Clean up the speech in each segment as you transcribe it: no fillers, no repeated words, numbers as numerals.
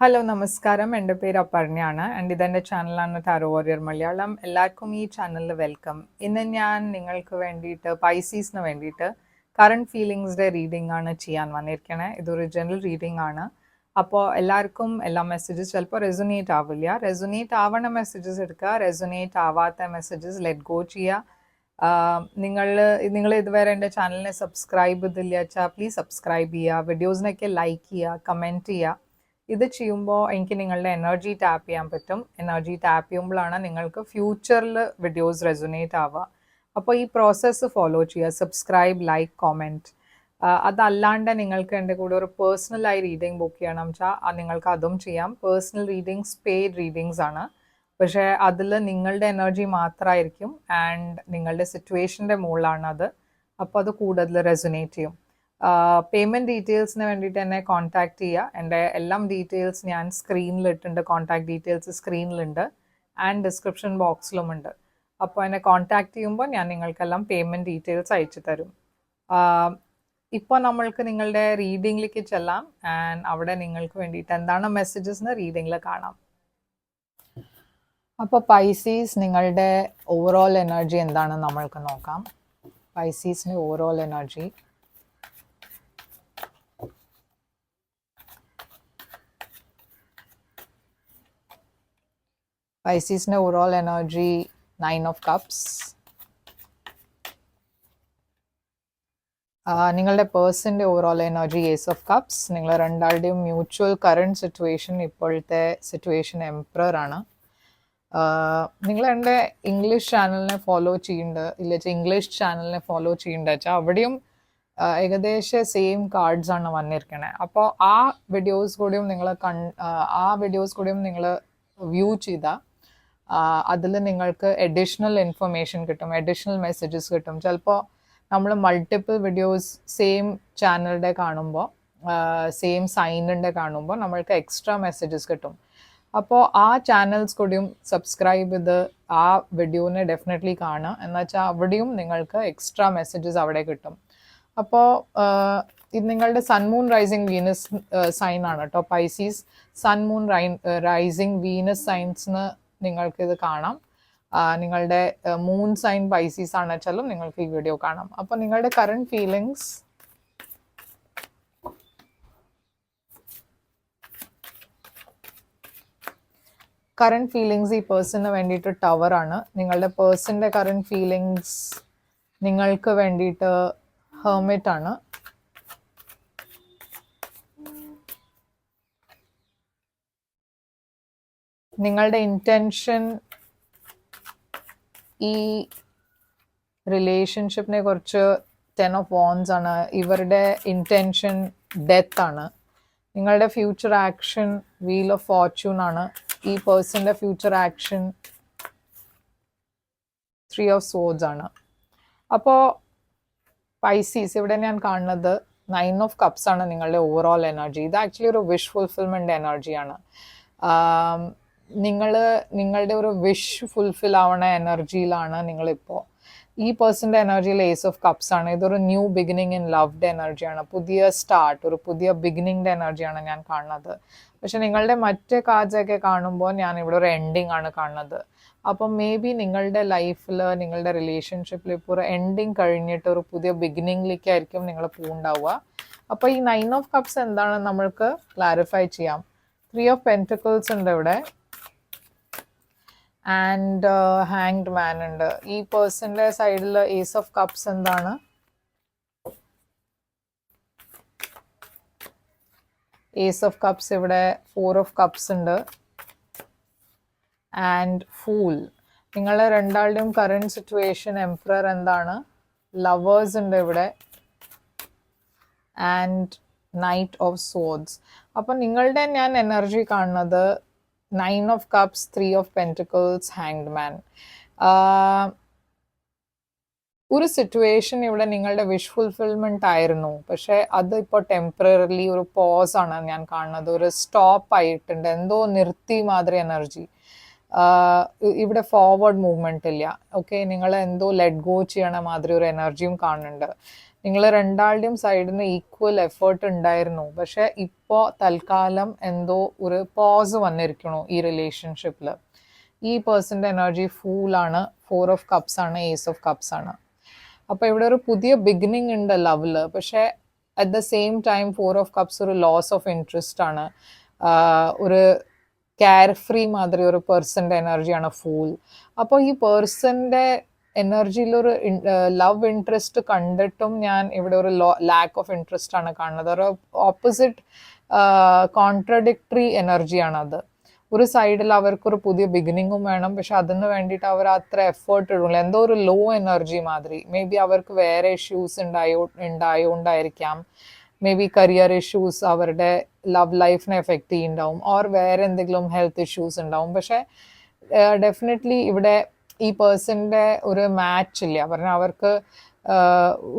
Hello നമസ്കാരം. എൻ്റെ പേര് അപർണയാണ് ആൻഡ് ഇതെൻ്റെ ചാനലാണ് ടാരോ വാരിയർ മലയാളം. എല്ലാവർക്കും ഈ ചാനലിൽ വെൽക്കം. ഇന്ന് ഞാൻ നിങ്ങൾക്ക് വേണ്ടിയിട്ട് പൈസീസിന് വേണ്ടിയിട്ട് കറണ്ട് ഫീലിങ്സിൻ്റെ റീഡിംഗ് ആണ് ചെയ്യാൻ വന്നിരിക്കണേ. ഇതൊരു ജനറൽ റീഡിംഗ് ആണ്. അപ്പോൾ എല്ലാവർക്കും എല്ലാ മെസ്സേജസ് ചിലപ്പോൾ റെസൊനേറ്റ് ആവില്ല. റെസൊനേറ്റ് ആവണ മെസ്സേജസ് എടുക്കുക, റെസൊനേറ്റ് ആവാത്ത മെസ്സേജസ് ലെറ്റ് ഗോ ചെയ്യുക. നിങ്ങൾ ഇതുവരെ എൻ്റെ ചാനലിനെ സബ്സ്ക്രൈബ് ചെയ്തില്ല വെച്ചാൽ പ്ലീസ് സബ്സ്ക്രൈബ് ചെയ്യുക, വീഡിയോസിനൊക്കെ ലൈക്ക് ചെയ്യുക, കമൻറ്റ് ചെയ്യുക. ഇത് ചെയ്യുമ്പോൾ എനിക്ക് നിങ്ങളുടെ എനർജി ടാപ്പ് ചെയ്യാൻ പറ്റും. എനർജി ടാപ്പ് ചെയ്യുമ്പോഴാണ് നിങ്ങൾക്ക് ഫ്യൂച്ചറിൽ വീഡിയോസ് റെസൊനേറ്റ് ആവുക. അപ്പോൾ ഈ പ്രോസസ്സ് ഫോളോ ചെയ്യുക, സബ്സ്ക്രൈബ്, ലൈക്ക്, കോമെൻറ്റ്. അതല്ലാണ്ട് നിങ്ങൾക്ക് എൻ്റെ കൂടെ ഒരു പേഴ്സണലായി റീഡിംഗ് ബുക്ക് ചെയ്യണം വെച്ചാൽ നിങ്ങൾക്ക് അതും ചെയ്യാം. പേഴ്സണൽ റീഡിങ്സ് പെയ്ഡ് റീഡിങ്സ് ആണ്, പക്ഷേ അതിൽ നിങ്ങളുടെ എനർജി മാത്രമായിരിക്കും ആൻഡ് നിങ്ങളുടെ സിറ്റുവേഷൻ്റെ മുകളിലാണ് അത്. അപ്പോൾ അത് കൂടുതൽ റെസൊനേറ്റ് ചെയ്യും. പേയ്മെൻറ്റ് ഡീറ്റെയിൽസിന് വേണ്ടിയിട്ട് എന്നെ കോൺടാക്റ്റ് ചെയ്യുക. എൻ്റെ എല്ലാം ഡീറ്റെയിൽസ് ഞാൻ സ്ക്രീനിലിട്ടുണ്ട്, കോൺടാക്ട് ഡീറ്റെയിൽസ് സ്ക്രീനിലുണ്ട് ആൻഡ് ഡിസ്ക്രിപ്ഷൻ ബോക്സിലുമുണ്ട്. അപ്പോൾ എന്നെ കോൺടാക്റ്റ് ചെയ്യുമ്പോൾ ഞാൻ നിങ്ങൾക്കെല്ലാം പേയ്മെൻറ്റ് ഡീറ്റെയിൽസ് അയച്ചു തരും. ഇപ്പോൾ നമ്മൾക്ക് നിങ്ങളുടെ റീഡിങ്ങിലേക്ക് ചെല്ലാം ആൻഡ് അവിടെ നിങ്ങൾക്ക് വേണ്ടിയിട്ട് എന്താണ് മെസ്സേജസ് എന്ന് റീഡിങ്ങിൽ കാണാം. അപ്പോൾ പൈസീസ്, നിങ്ങളുടെ ഓവറോൾ എനർജി എന്താണെന്ന് നമ്മൾക്ക് നോക്കാം. പൈസീസിൻ്റെ ഓവറോൾ എനർജി. പൈസീസിൻ്റെ ഓവറോൾ എനർജി 9 of Cups. നിങ്ങളുടെ പേഴ്സൻ്റെ overall energy Ace of Cups. നിങ്ങൾ രണ്ടാളുടെയും മ്യൂച്വൽ കറണ്ട് സിറ്റുവേഷൻ, ഇപ്പോഴത്തെ സിറ്റുവേഷൻ എംപറർ ആണ്. നിങ്ങൾ എൻ്റെ ഇംഗ്ലീഷ് ചാനലിനെ ഫോളോ ചെയ്യുന്നുണ്ട് ഇല്ല വെച്ചാൽ ഇംഗ്ലീഷ് ചാനലിനെ ഫോളോ ചെയ്യുന്നുണ്ട് വെച്ചാൽ അവിടെയും ഏകദേശം സെയിം കാർഡ്സ് ആണ് വന്നിരിക്കണേ. അപ്പോൾ ആ വീഡിയോസ് കൂടിയും നിങ്ങൾ വ്യൂ ചെയ്താൽ അതിൽ നിങ്ങൾക്ക് അഡീഷണൽ ഇൻഫർമേഷൻ കിട്ടും, അഡീഷണൽ മെസ്സേജസ് കിട്ടും. ചിലപ്പോൾ നമ്മൾ മൾട്ടിപ്പിൾ വീഡിയോസ് സെയിം ചാനലിൻ്റെ കാണുമ്പോൾ, സെയിം സൈനിൻ്റെ കാണുമ്പോൾ നമ്മൾക്ക് എക്സ്ട്രാ മെസ്സേജസ് കിട്ടും. അപ്പോൾ ആ ചാനൽസ് കൂടിയും സബ്സ്ക്രൈബ് ചെയ്ത് ആ വീഡിയോനെ ഡെഫിനറ്റ്ലി കാണുക. എന്നുവെച്ചാൽ അവിടെയും നിങ്ങൾക്ക് എക്സ്ട്രാ മെസ്സേജസ് അവിടെ കിട്ടും. അപ്പോൾ ഇത് നിങ്ങളുടെ sun moon rising Venus sign ആണ് കേട്ടോ. Pisces sun moon rising Venus സൈൻസിന് നിങ്ങൾക്കിത് കാണാം. നിങ്ങളുടെ മൂൺ സൈൻ പൈസീസ് ആണ് വെച്ചാലും നിങ്ങൾക്ക് ഈ വീഡിയോ കാണാം. അപ്പോൾ നിങ്ങളുടെ കറണ്ട് ഫീലിങ്സ്, ഈ പേഴ്സണിന് വേണ്ടിയിട്ട് ടവർ ആണ്. നിങ്ങളുടെ പേഴ്സണിൻ്റെ കറണ്ട് ഫീലിങ്സ് നിങ്ങൾക്ക് വേണ്ടിയിട്ട് ഹെർമിറ്റ് ആണ്. നിങ്ങളുടെ ഇൻറ്റൻഷൻ ഈ റിലേഷൻഷിപ്പിനെ കുറിച്ച് 10 of Wands ആണ്. ഇവരുടെ ഇൻറ്റൻഷൻ ഡെത്ത് ആണ്. നിങ്ങളുടെ future action wheel of Fortune ആണ്. ഈ പേഴ്സൻ്റെ ഫ്യൂച്ചർ ആക്ഷൻ 3 of Swords ആണ്. അപ്പോൾ പൈസീസ്, ഇവിടെ ഞാൻ കാണുന്നത് 9 of Cups ആണ് നിങ്ങളുടെ ഓവറോൾ എനർജി. ഇത് ആക്ച്വലി ഒരു വിഷ് ഫുൾഫിൽമെൻ്റ് എനർജിയാണ്. നിങ്ങളുടെ ഒരു വിഷ് ഫുൾഫിൽ ആവണ എനർജിയിലാണ് നിങ്ങളിപ്പോൾ. ഈ പേഴ്സൻ്റെ എനർജിയിൽ Ace of Cups ആണ്. ഇതൊരു ന്യൂ ബിഗിനിങ് ഇൻ ലവ്ഡ് എനർജിയാണ്, പുതിയ സ്റ്റാർട്ട്, ഒരു പുതിയ ബിഗിനിങ്ങിൻ്റെ എനർജിയാണ് ഞാൻ കാണുന്നത്. പക്ഷെ നിങ്ങളുടെ മറ്റ് കാർഡ്സൊക്കെ കാണുമ്പോൾ ഞാൻ ഇവിടെ ഒരു എൻഡിങ് ആണ് കാണുന്നത്. അപ്പം മേ ബി നിങ്ങളുടെ ലൈഫിൽ, നിങ്ങളുടെ റിലേഷൻഷിപ്പിൽ ഇപ്പോൾ ഒരു എൻഡിങ് കഴിഞ്ഞിട്ട് ഒരു പുതിയ ബിഗിനിങ്ങിലേക്കായിരിക്കും നിങ്ങൾ പോകുന്നുണ്ടാവുക. അപ്പോൾ ഈ 9 of Cups എന്താണെന്ന് നമ്മൾക്ക് ക്ലാരിഫൈ ചെയ്യാം. 3 of Pentacles ഉണ്ട് ഇവിടെ ആൻഡ് ഹാങ്ഡ് മാൻ ഉണ്ട്. ഈ പേഴ്സൻ്റെ സൈഡിൽ Ace of Cups എന്താണ്? Ace of Cups ഇവിടെ 4 of Cups ഉണ്ട് ആൻഡ് ഫൂൾ. നിങ്ങളെ രണ്ടാളുടെയും കറണ്ട് സിറ്റുവേഷൻ എംപറർ എന്താണ്? ലവേഴ്സ് ഉണ്ട് ഇവിടെ ആൻഡ് നൈറ്റ് ഓഫ് സോർഡ്സ്. അപ്പം നിങ്ങളുടെ ഞാൻ എനർജി കാണുന്നത് 9 of Cups, 3 of Pentacles, Hanged Man. ഒരു സിറ്റുവേഷൻ ഇവിടെ നിങ്ങളുടെ വിഷ് ഫുൾഫിൽമെൻറ്റ് ആയിരുന്നു, പക്ഷേ അത് ഇപ്പോൾ ടെമ്പററിലി ഒരു പോസ് ആണ് ഞാൻ കാണുന്നത്. ഒരു സ്റ്റോപ്പ് ആയിട്ടുണ്ട്, എന്തോ നിർത്തി മാതിരി എനർജി. ഇവിടെ ഫോർവേഡ് മൂവ്മെൻ്റ് ഇല്ല. ഓക്കെ, നിങ്ങൾ എന്തോ ലെറ്റ് ഗോ ചെയ്യണ മാതിരി ഒരു എനർജിയും കാണുന്നുണ്ട്. നിങ്ങൾ രണ്ടാളുടെയും സൈഡിൽ നിന്ന് ഈക്വൽ എഫേർട്ട് ഉണ്ടായിരുന്നു. പക്ഷെ ഇപ്പോൾ തൽക്കാലം എന്തോ ഒരു പോസ് വന്നിരിക്കണു ഈ റിലേഷൻഷിപ്പിൽ. ഈ പേഴ്സൻ്റെ എനർജി ഫൂളാണ്, 4 ഓഫ് കപ്സ് ആണ്, ഏസ് ഓഫ് കപ്സ് ആണ്. അപ്പോൾ ഇവിടെ ഒരു പുതിയ ബിഗിനിങ് ഉണ്ട് ലവിൽ. പക്ഷേ at the same time 4 of cups ഒരു ലോസ് ഓഫ് ഇൻട്രസ്റ്റ് ആണ്. ഒരു കെയർ ഫ്രീ മാതിരി ഒരു പേഴ്സൻ്റെ എനർജിയാണ് ഫൂൾ. അപ്പോൾ ഈ പേഴ്സൻ്റെ എനർജിയിലൊരു ലവ് ഇൻട്രസ്റ്റ് കണ്ടിട്ടും ഞാൻ ഇവിടെ ഒരു ലാക്ക് ഓഫ് ഇൻട്രസ്റ്റ് ആണ് കാണുന്നത്. ഒരു ഓപ്പോസിറ്റ് കോൺട്രഡിക്ടറി എനർജിയാണത്. ഒരു സൈഡിൽ അവർക്കൊരു പുതിയ ബിഗിനിങ്ങും വേണം, പക്ഷെ അതിന് വേണ്ടിയിട്ട് അവർ അത്ര എഫേർട്ട് ഇടില്ല. എന്തോ ഒരു ലോ എനർജി മാതിരി. മേ ബി അവർക്ക് വേറെ ഇഷ്യൂസ് ഉണ്ടായോണ്ടായിരിക്കാം. മേ ബി കരിയർ ഇഷ്യൂസ് അവരുടെ ലവ് ലൈഫിനെ എഫക്റ്റ് ചെയ്യുന്നുണ്ടാവും, ഓർ വേറെ എന്തെങ്കിലും ഹെൽത്ത് ഇഷ്യൂസ് ഉണ്ടാവും. പക്ഷെ ഡെഫിനറ്റ്ലി ഇവിടെ ഈ പേഴ്സൻ്റെ ഒരു മാച്ച് ഇല്ല. പറഞ്ഞാൽ അവർക്ക്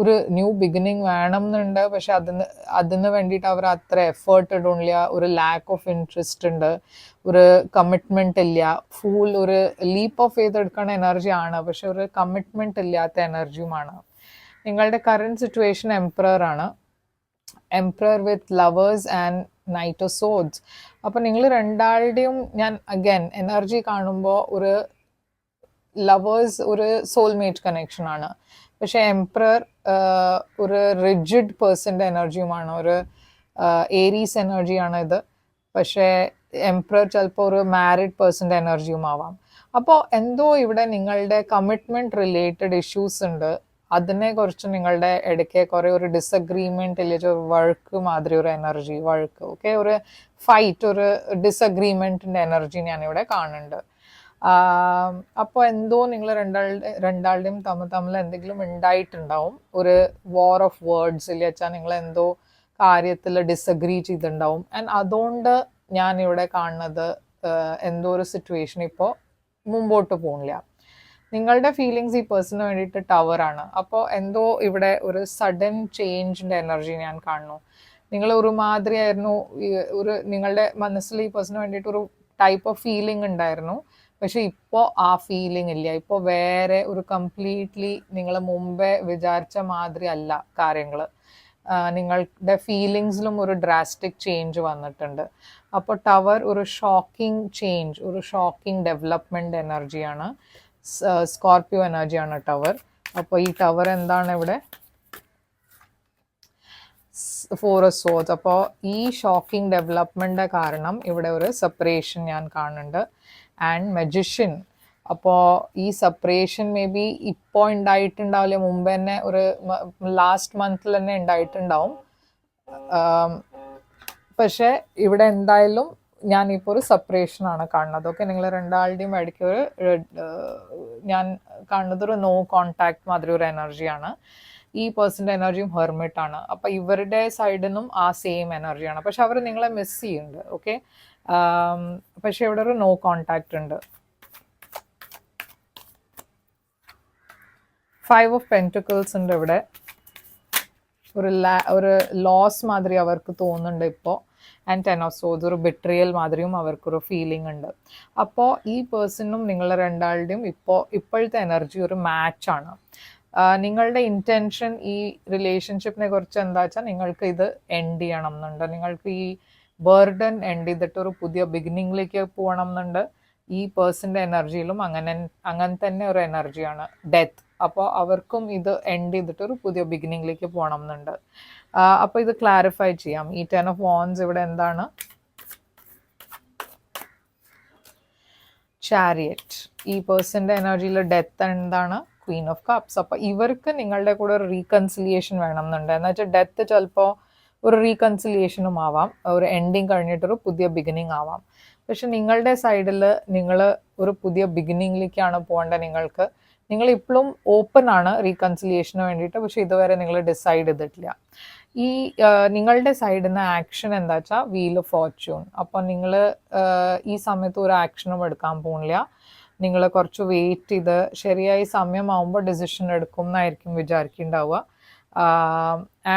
ഒരു ന്യൂ ബിഗിനിങ് വേണം എന്നുണ്ട്, പക്ഷെ അതിന് വേണ്ടിയിട്ട് അവർ അത്ര എഫേർട്ട് ഇടില്ല. ഒരു ലാക്ക് ഓഫ് ഇൻട്രസ്റ്റ് ഉണ്ട്, ഒരു കമ്മിറ്റ്മെന്റ് ഇല്ല. ഫുൾ ഒരു ലീപ്പ് ഓഫ് ഫെയ്ത്ത് എടുക്കുന്ന എനർജിയാണ്, പക്ഷെ ഒരു കമ്മിറ്റ്മെന്റ് ഇല്ലാത്ത എനർജിയുമാണ്. നിങ്ങളുടെ കറന്റ് സിറ്റുവേഷൻ എംപറർ ആണ്. Emperor with lovers and knight of swords. അപ്പം നിങ്ങൾ രണ്ടാളുടെയും ഞാൻ അഗൈൻ എനർജി കാണുമ്പോൾ ഒരു ലവേഴ്സ് ഒരു സോൾമേറ്റ് കണക്ഷൻ ആണ്. പക്ഷെ എംപറർ ഒരു റിജിഡ് പേഴ്സൻ്റെ എനർജിയുമാണ്, ഒരു ഏരീസ് എനർജിയാണ് ഇത്. പക്ഷേ എംപറർ ചിലപ്പോൾ ഒരു മാരിഡ് പേഴ്സൻ്റെ എനർജിയും ആവാം. അപ്പോൾ എന്തോ ഇവിടെ നിങ്ങളുടെ കമ്മിറ്റ്മെൻറ്റ് റിലേറ്റഡ് ഇഷ്യൂസ് ഉണ്ട്. അതിനെ കുറിച്ച് നിങ്ങളുടെ ഇടയ്ക്ക് കുറേ ഒരു ഡിസഗ്രീമെൻറ്റ് ഇല്ലെങ്കിൽ ഒരു വഴക്ക് മാതിരി ഒരു എനർജി, വഴക്ക് ഓക്കെ, ഒരു ഫൈറ്റ്, ഒരു ഡിസഗ്രീമെൻറ്റിൻ്റെ എനർജി ഞാനിവിടെ കാണുന്നുണ്ട്. അപ്പോൾ എന്തോ നിങ്ങൾ രണ്ടാളുടെയും തമ്മിൽ എന്തെങ്കിലും ഉണ്ടായിട്ടുണ്ടാവും. ഒരു വാർ ഓഫ് വേർഡ്സ് ഇല്ല വെച്ചാൽ നിങ്ങൾ എന്തോ കാര്യത്തിൽ ഡിസഗ്രീ ചെയ്തിട്ടുണ്ടാവും. ആൻഡ് അതുകൊണ്ട് ഞാനിവിടെ കാണുന്നത് എന്തോ ഒരു സിറ്റുവേഷൻ ഇപ്പോൾ മുമ്പോട്ട് പോകുന്നില്ല. നിങ്ങളുടെ ഫീലിങ്സ് ഈ പേഴ്സണിന് വേണ്ടിയിട്ട് ടവറാണ്. അപ്പോൾ എന്തോ ഇവിടെ ഒരു സഡൻ ചേഞ്ചിൻ്റെ എനർജി ഞാൻ കാണുന്നു. നിങ്ങൾ ഒരുമാതിരി ആയിരുന്നു, ഒരു നിങ്ങളുടെ മനസ്സിൽ ഈ പേഴ്സണിന് വേണ്ടിയിട്ട് ഒരു ടൈപ്പ് ഓഫ് ഫീലിംഗ് ഉണ്ടായിരുന്നു. പക്ഷെ ഇപ്പോൾ ആ ഫീലിംഗ് ഇല്ല. ഇപ്പോൾ വേറെ ഒരു കംപ്ലീറ്റ്ലി നിങ്ങൾ മുമ്പേ വിചാരിച്ച മാതിരി അല്ല കാര്യങ്ങൾ. നിങ്ങളുടെ ഫീലിങ്സിലും ഒരു ഡ്രാസ്റ്റിക് ചേഞ്ച് വന്നിട്ടുണ്ട്. അപ്പോൾ ടവർ ഒരു ഷോക്കിംഗ് ചേഞ്ച്, ഒരു ഷോക്കിംഗ് ഡെവലപ്മെൻറ്റ് എനർജിയാണ്. സ്കോർപ്പിയോ എനർജിയാണ് ടവർ. അപ്പോൾ ഈ ടവർ എന്താണ് ഇവിടെ? 4 ഓഫ് സോഡ്സ്. അപ്പോൾ ഈ ഷോക്കിംഗ് ഡെവലപ്മെൻറ്റിൻ്റെ കാരണം ഇവിടെ ഒരു സെപ്പറേഷൻ ഞാൻ കാണുന്നുണ്ട്. And magician. അപ്പോൾ ഈ സെപ്പറേഷൻ മേ ബി ഇപ്പോൾ ഉണ്ടായിട്ടുണ്ടാവില്ല, മുമ്പ് തന്നെ ഒരു ലാസ്റ്റ് മന്തിൽ തന്നെ ഉണ്ടായിട്ടുണ്ടാവും. പക്ഷേ ഇവിടെ എന്തായാലും ഞാനിപ്പോൾ ഒരു സെപ്പറേഷനാണ് കാണുന്നത്. ഓക്കെ, നിങ്ങൾ രണ്ടാളുടെയും ഇടയ്ക്ക് ഒരു ഞാൻ കാണുന്നത് ഒരു നോ കോണ്ടാക്ട് മാതിരി ഒരു എനർജിയാണ്. ഈ പേഴ്സൻ്റെ എനർജിയും ഹെർമിറ്റാണ്. അപ്പം ഇവരുടെ സൈഡിൽ നിന്നും ആ സെയിം എനർജിയാണ്. പക്ഷെ അവർ നിങ്ങളെ മിസ് ചെയ്യുന്നുണ്ട്. ഓക്കെ, പക്ഷെ ഇവിടെ ഒരു നോ കോണ്ടാക്ട് ഉണ്ട്. 5 ഓഫ് പെൻറ്റിക്കിൾസ് ഉണ്ട് ഇവിടെ. ഒരു ലോസ് മാതിരി അവർക്ക് തോന്നുന്നുണ്ട് ഇപ്പോൾ. ആൻഡ് 10 ഓഫ് സോഡ്സ്, ഒരു ബിട്രിയൽ മാതിരിയും അവർക്കൊരു ഫീലിംഗ് ഉണ്ട്. അപ്പോൾ ഈ പേഴ്സണും നിങ്ങളുടെ രണ്ടാളുടെയും ഇപ്പോഴത്തെ എനർജി ഒരു മാച്ചാണ്. നിങ്ങളുടെ ഇൻറ്റൻഷൻ ഈ റിലേഷൻഷിപ്പിനെ കുറിച്ച് എന്താ വെച്ചാൽ നിങ്ങൾക്ക് ഇത് എൻഡ് ചെയ്യണം എന്നുണ്ട്. നിങ്ങൾക്ക് ഈ ബർഡൻ എൻഡ് ചെയ്തിട്ട് ഒരു പുതിയ ബിഗിനിങ്ങിലേക്ക് പോകണം എന്നുണ്ട്. ഈ പേഴ്സൻ്റെ എനർജിയിലും അങ്ങനെ തന്നെ ഒരു എനർജിയാണ് ഡെത്ത്. അപ്പോൾ അവർക്കും ഇത് എൻഡ് ചെയ്തിട്ട് ഒരു പുതിയ ബിഗിനിങ്ങിലേക്ക് പോകണം എന്നുണ്ട്. അപ്പോൾ ഇത് ക്ലാരിഫൈ ചെയ്യാം. ഈ 10 ഓഫ് വാൻഡ്സ് ഇവിടെ എന്താണ്? ചാരിയറ്റ്. ഈ പേഴ്സൻ്റെ എനർജിയിൽ ഡെത്ത് എന്താണ്? Queen of cups. അപ്പോൾ ഇവർക്ക് നിങ്ങളുടെ കൂടെ ഒരു റീകൺസിലിയേഷൻ വേണം എന്നുണ്ട്. എന്ന് വെച്ചാൽ ഡെത്ത് ചിലപ്പോൾ ഒരു റീകൺസിലിയേഷനും ആവാം, ഒരു എൻഡിങ് കഴിഞ്ഞിട്ടൊരു പുതിയ ബിഗിനിങ് ആവാം. പക്ഷെ നിങ്ങളുടെ സൈഡിൽ നിങ്ങൾ ഒരു പുതിയ ബിഗിനിങ്ങിലേക്കാണ് പോകേണ്ടത്. നിങ്ങൾ ഇപ്പോഴും ഓപ്പൺ ആണ് റീകൺസിലിയേഷന് വേണ്ടിയിട്ട്, പക്ഷെ ഇതുവരെ നിങ്ങൾ ഡിസൈഡ് ചെയ്തിട്ടില്ല. ഈ നിങ്ങളുടെ സൈഡിൽ നിന്ന് ആക്ഷൻ എന്താ വെച്ചാൽ വീൽ ഓഫ് ഫോർച്യൂൺ. അപ്പോൾ നിങ്ങൾ ഈ സമയത്ത് ഒരു ആക്ഷനും എടുക്കാൻ പോകുന്നില്ല. നിങ്ങൾ കുറച്ച് വെയിറ്റ് ചെയ്ത് ശരിയായ സമയമാകുമ്പോൾ ഡിസിഷൻ എടുക്കും എന്നായിരിക്കും വിചാരിക്കുന്നുണ്ടാവുക.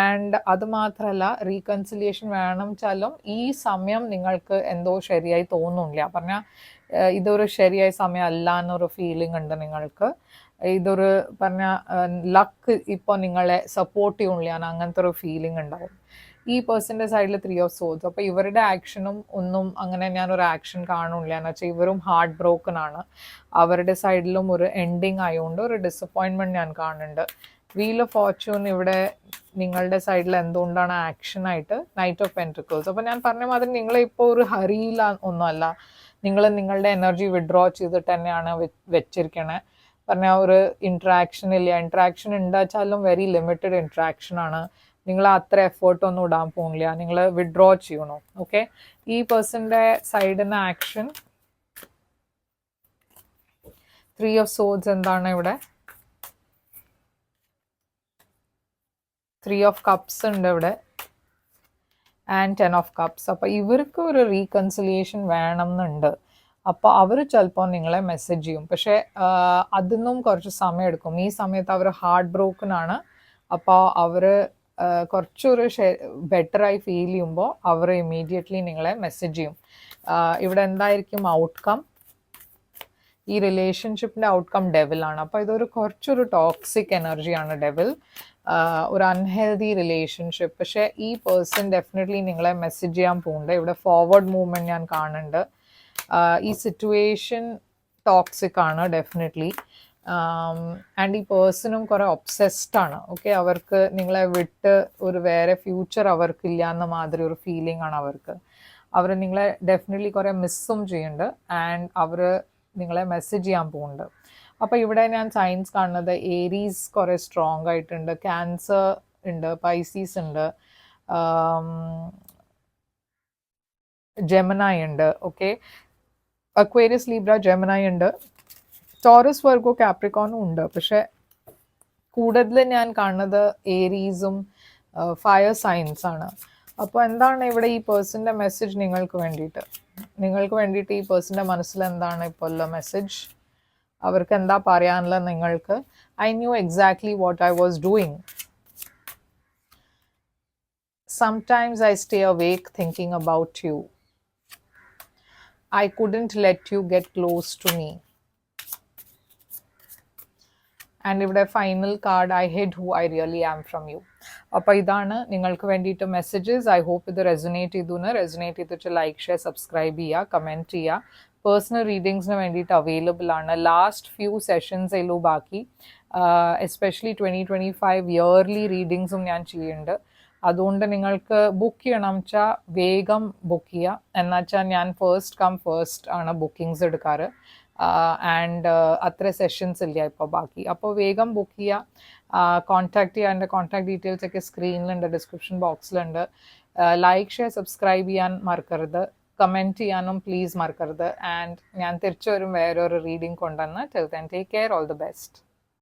ആൻഡ് അതുമാത്രമല്ല, റീകൺസിലിയേഷൻ വേണം വെച്ചാലും ഈ സമയം നിങ്ങൾക്ക് എന്തോ ശരിയായി തോന്നുന്നില്ല. പറഞ്ഞാൽ ഇതൊരു ശരിയായ സമയം അല്ല എന്നൊരു ഫീലിംഗ് ഉണ്ട് നിങ്ങൾക്ക്. ഇതൊരു പറഞ്ഞ ലക്ക് ഇപ്പോൾ നിങ്ങളെ സപ്പോർട്ട് ചെയ്യണില്ല അങ്ങനത്തെ ഒരു ഫീലിംഗ് ഉണ്ടാവും. ഈ പേഴ്സൻ്റെ സൈഡിൽ 3 ഓഫ് സോൾസ്. അപ്പോൾ ഇവരുടെ ആക്ഷനും ഒന്നും അങ്ങനെ ഞാനൊരു ആക്ഷൻ കാണുന്നില്ല എന്ന് വെച്ചാൽ ഇവരും ഹാർട്ട് ബ്രോക്കൺ ആണ്. അവരുടെ സൈഡിലും ഒരു എൻഡിങ് ആയതുകൊണ്ട് ഒരു ഡിസപ്പോയിൻമെൻറ്റ് ഞാൻ കാണുന്നുണ്ട്. വീൽ ഓഫ് ഫോർച്യൂൺ ഇവിടെ നിങ്ങളുടെ സൈഡിൽ എന്തുകൊണ്ടാണ് ആക്ഷനായിട്ട് നൈറ്റ് ഓഫ് പെൻട്രിക്കിൾസ്. അപ്പോൾ ഞാൻ പറഞ്ഞ മാതിരി നിങ്ങളിപ്പോൾ ഒരു ഹറിയിൽ ഒന്നുമല്ല, നിങ്ങൾ നിങ്ങളുടെ എനർജി വിഡ്രോ ചെയ്തിട്ട് തന്നെയാണ് വെച്ചിരിക്കണേ. പറഞ്ഞാൽ ഒരു ഇൻട്രാക്ഷൻ ഇല്ല, ഇൻട്രാക്ഷൻ ഉണ്ടാച്ചാലും വെരി ലിമിറ്റഡ് ഇൻട്രാക്ഷൻ ആണ്. നിങ്ങൾ അത്ര എഫേർട്ടൊന്നും ഇടാൻ പോകുന്നില്ല, നിങ്ങൾ വിഡ്രോ ചെയ്യണം. ഓക്കെ, ഈ പേഴ്സൻ്റെ സൈഡിൽ നിന്ന് ആക്ഷൻ 3 ഓഫ് സോഡ്സ് എന്താണ് ഇവിടെ? 3 ഓഫ് കപ്സ് ഉണ്ട് ഇവിടെ ആൻഡ് 10 ഓഫ് കപ്സ്. അപ്പോൾ ഇവർക്ക് ഒരു റീകൺസിലിയേഷൻ വേണം എന്നുണ്ട്. അപ്പോൾ അവർ ചിലപ്പോൾ നിങ്ങളെ മെസ്സേജ് ചെയ്യും, പക്ഷേ അതിനും കുറച്ച് സമയം എടുക്കും. ഈ സമയത്ത് അവർ ഹാർട്ട് ബ്രോക്കൺ ആണ്. അപ്പോൾ അവർ കുറച്ചൊരു ബെറ്ററായി ഫീൽ ചെയ്യുമ്പോൾ അവർ ഇമ്മീഡിയറ്റ്ലി നിങ്ങളെ മെസ്സേജ് ചെയ്യും. ഇവിടെ എന്തായിരിക്കും ഔട്ട്കം? ഈ റിലേഷൻഷിപ്പിൻ്റെ ഔട്ട്കം ഡെവിലാണ്. അപ്പോൾ ഇതൊരു കുറച്ചൊരു ടോക്സിക് എനർജിയാണ് ഡെവിൽ, ഒരു അൺഹെൽതി റിലേഷൻഷിപ്പ്. പക്ഷേ ഈ പേഴ്സൺ ഡെഫിനറ്റ്ലി നിങ്ങളെ മെസ്സേജ് ചെയ്യാൻ പോകുന്നുണ്ട്. ഇവിടെ ഫോർവേഡ് മൂവ്മെൻറ്റ് ഞാൻ കാണുന്നുണ്ട്. ഈ സിറ്റുവേഷൻ ടോക്സിക് ആണ് ഡെഫിനറ്റ്ലി. ആൻഡ് ഈ പേഴ്സണും കുറേ ഒബ്സെസ്ഡ് ആണ്. ഓക്കെ, അവർക്ക് നിങ്ങളെ വിട്ട് ഒരു വേറെ ഫ്യൂച്ചർ അവർക്കില്ല എന്ന മാതിരി ഒരു ഫീലിംഗ് ആണ് അവർക്ക്. അവർ നിങ്ങളെ ഡെഫിനറ്റ്ലി കുറേ മിസ്സും ചെയ്യുന്നുണ്ട് ആൻഡ് അവർ നിങ്ങളെ മെസ്സേജ് ചെയ്യാൻ പോകുന്നുണ്ട്. അപ്പോൾ ഇവിടെ ഞാൻ സൈൻസ് കാണുന്നത് ഏരീസ് കുറേ സ്ട്രോങ് ആയിട്ടുണ്ട്, ക്യാൻസർ ഉണ്ട്, പൈസീസ് ഉണ്ട്, ജെമിനായി ഉണ്ട്. ഓക്കെ, അക്വേരിയസ്, ലീബ്ര, ജെമിനായി ഉണ്ട്, ടോറസ്, വെർഗോ, കാപ്രിക്കോണും ഉണ്ട്. പക്ഷെ കൂടുതൽ ഞാൻ കാണുന്നത് ഏരീസും ഫയർ സൈൻസ് ആണ്. അപ്പോൾ എന്താണ് ഇവിടെ ഈ പേഴ്സൻ്റെ മെസ്സേജ് നിങ്ങൾക്ക് വേണ്ടിയിട്ട് ഈ പേഴ്സൻ്റെ മനസ്സിൽ എന്താണ് ഇപ്പോൾ ഉള്ള മെസ്സേജ്? അവർക്ക് എന്താ പറയാനുള്ളത് നിങ്ങൾക്ക്? I new exactly what I was doing. Sometimes I stay awake thinking about you. I couldn't let you get close to me. And ഇവിടെ final card, I hid who I really am from you. അപ്പോൾ ഇതാണ് നിങ്ങൾക്ക് വേണ്ടിയിട്ട് messages. I hope ഇത് resonate ചെയ്തിട്ട് like, share, subscribe ചെയ്യുക, comment ചെയ്യുക. Personal റീഡിങ്സിന് വേണ്ടിയിട്ട് അവൈലബിൾ ആണ്. ലാസ്റ്റ് ഫ്യൂ സെഷൻസിലും ബാക്കി, എസ്പെഷ്യലി 2025 ഇയർലി റീഡിങ്സും ഞാൻ ചെയ്യുന്നുണ്ട്. അതുകൊണ്ട് നിങ്ങൾക്ക് ബുക്ക് ചെയ്യണം വെച്ചാൽ വേഗം ബുക്ക് ചെയ്യുക. എന്നുവെച്ചാൽ ഞാൻ ഫസ്റ്റ് കം ഫസ്റ്റ് ആണ് ബുക്കിങ്സ് എടുക്കാറ്. ആൻഡ് അത്ര സെഷൻസ് ഇല്ല ഇപ്പോൾ ബാക്കി. അപ്പോൾ വേഗം ബുക്ക് ചെയ്യുക, കോൺടാക്ട് ചെയ്യുക. എൻ്റെ കോൺടാക്ട് ഡീറ്റെയിൽസ് ഒക്കെ സ്ക്രീനിലുണ്ട്, ഡിസ്ക്രിപ്ഷൻ ബോക്സിലുണ്ട്. ലൈക്ക്, ഷെയർ, സബ്സ്ക്രൈബ് ചെയ്യാൻ മറക്കരുത്, കമൻറ്റ് ചെയ്യാനും പ്ലീസ് മറക്കരുത്. ആൻഡ് ഞാൻ തിരിച്ചു വരും വേറൊരു റീഡിങ് കൊണ്ടുവന്ന്. Till then take care, all the best.